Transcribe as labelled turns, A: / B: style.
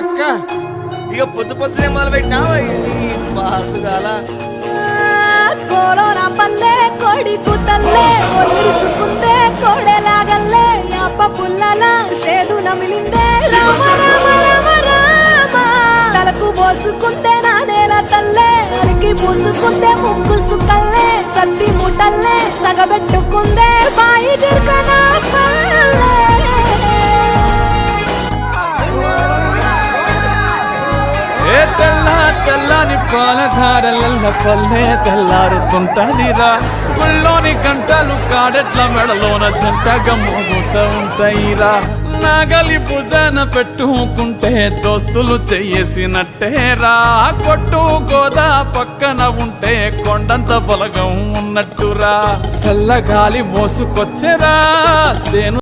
A: అక్క ఇక పొద్దునే మొదలు పెట్టినావా బాసుగాల
B: కోరోనా పల్లె కోడి కూతల్లే ఒలిరుసుకుందే కోడెలాగల్లే యాప పుల్లల షేదు నమిలిందే రామ రామ రామ రామ తలకు పోసుకుందే నా నేల తల్లే అరికి పూసుకుందే ముక్కు సుక్కల్లే సత్తి ముటల్లే సగబెట్టుకుందే బాయి గిర్కనా పల్లె
C: తెల్ల తెల్లని పాలధారల పల్లె తెల్లారుతుంటదిరా గుళ్ళోని గంటలు కాడెట్ల మెడలోన జంటగా మోగుతూ ఉంటాయిరా నాగలి భుజాన పెట్టుకుంటే దోస్తులు చెయ్యేసినట్టేరా కొట్టు గోదా పక్కన ఉంటే కొండంత బలగం ఉన్నట్టురా చల్లగాలి మోసుకొచ్చెరా సేను